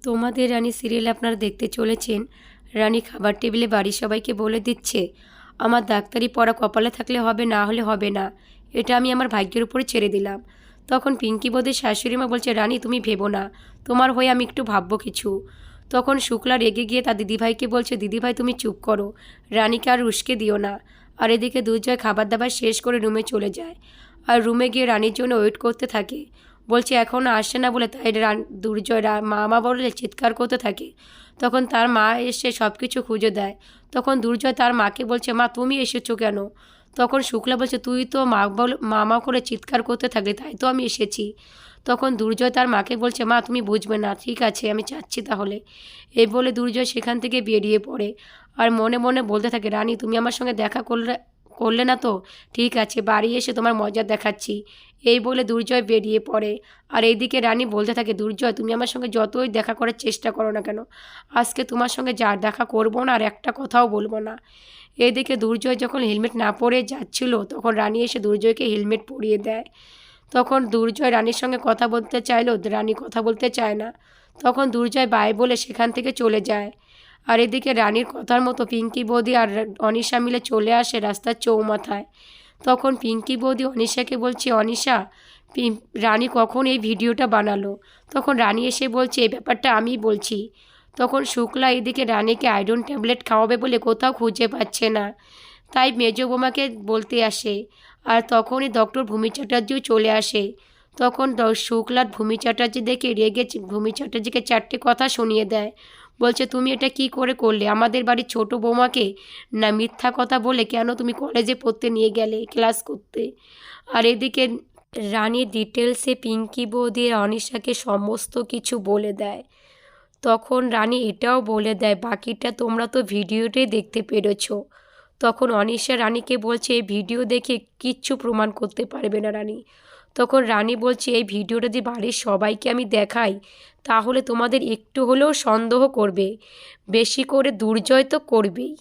তোমাদের রানী সিরিয়ালে আপনারা দেখতে চলেছেন, রানী খাবার টেবিলে বাড়ির সবাইকে বলে দিচ্ছে, আমার ডাক্তারি পড়া কপালে থাকলে হবে, না হলে হবে না, এটা আমি আমার ভাগ্যের উপরে ছেড়ে দিলাম। তখন পিঙ্কি বৌদির শাশুড়িমা বলছে, রানী তুমি ভেবো না, তোমার হয়ে আমি একটু ভাববো কিছু। তখন শুক্লা রেগে গিয়ে তার দিদিভাইকে বলছে, দিদিভাই তুমি চুপ করো, রানীকে আর উস্কে দিও না। আর এদিকে দুর্জয় খাবার দাবার শেষ করে রুমে চলে যায়, আর রুমে গিয়ে রানীর জন্য ওয়েট করতে থাকে। বলছে এখনও আসছে না বলে তাই দুর্জয় মা বলে চিৎকার করতে থাকে। তখন তার মা এসে সব কিছু খুঁজে দেয়। তখন দুর্জয় তার মাকে বলছে, মা তুমি এসেছো কেন? তখন শুক্লা বলছে, তুই তো মামা করে চিৎকার করতে থাকলে, তাই তো আমি এসেছি। তখন দুর্জয় তার মাকে বলছে, মা তুমি বুঝবে না, ঠিক আছে আমি যাচ্ছি তাহলে। এই বলে দুর্জয় সেখান থেকে বেরিয়ে পড়ে, আর মনে মনে বলতে থাকে, রানী তুমি আমার সঙ্গে দেখা করলে করলে না তো, ঠিক আছে বাড়ি এসে তোমার মজা দেখাচ্ছি। এই বলে দুর্জয় বেরিয়ে পড়ে। আর এইদিকে রানী বলতে থাকে, দুর্জয় তুমি আমার সঙ্গে যতই দেখা করার চেষ্টা করো না কেন, আজকে তোমার সঙ্গে যা দেখা করবো না, আর একটা কথাও বলবো না। এইদিকে দুর্জয় যখন হেলমেট না পরে যাচ্ছিল, তখন রানী এসে দুর্জয়কে হেলমেট পরিয়ে দেয়। তখন দুর্জয় রানীর সঙ্গে কথা বলতে চাইলেও রানী কথা বলতে চায় না। তখন দুর্জয় বাই বলে সেখান থেকে চলে যায়। আর এদিকে রানীর কথার মতো পিঙ্কি বৌদি আর অনিশা মিলে চলে আসে রাস্তার চৌমাথায়। তখন পিঙ্কি বৌদি অনিশাকে বলছে, অনিশা রানী কখন এই ভিডিওটা বানালো? তখন রানী এসে বলছে, এই ব্যাপারটা আমি বলছি। তখন শুক্লা এদিকে রানীকে আয়রন ট্যাবলেট খাওয়াবে বলে কোথাও খুঁজে পাচ্ছে না, তাই মেজ বোমাকে বলতে আসে। আর তখনই ডক্টর ভূমি চ্যাটার্জিও চলে আসে। তখন শুক্লার ভূমি চ্যাটার্জি দেখে রেগে ভূমি চ্যাটার্জিকে চারটে কথা শুনিয়ে দেয়। বলছে, তুমি এটা কি করে করলে আমাদের বাড়ির ছোট বৌমাকে? না মিথ্যা কথা বলে কেন তুমি কলেজে পড়তে নিয়ে গেলে, ক্লাস করতে? আর এদিকে রানী ডিটেলসে পিঙ্কি বৌদি আর অনিশাকে সমস্ত কিছু বলে দেয়। তখন রানী এটাও বলে দেয়, বাকিটা তোমরা তো ভিডিওতেই দেখতে পেরেছো। তখন অনিশা রানীকে বলছে, এই ভিডিও দেখে কিচ্ছু প্রমাণ করতে পারবে না রানী। তখন রানী বলছে, এই ভিডিওটা যদি বাড়ির সবাইকে আমি দেখাই, তাহলে তোমাদের একটু হলেও সন্দেহ করবে, বেশি করে দুর্জয় তো করবেই।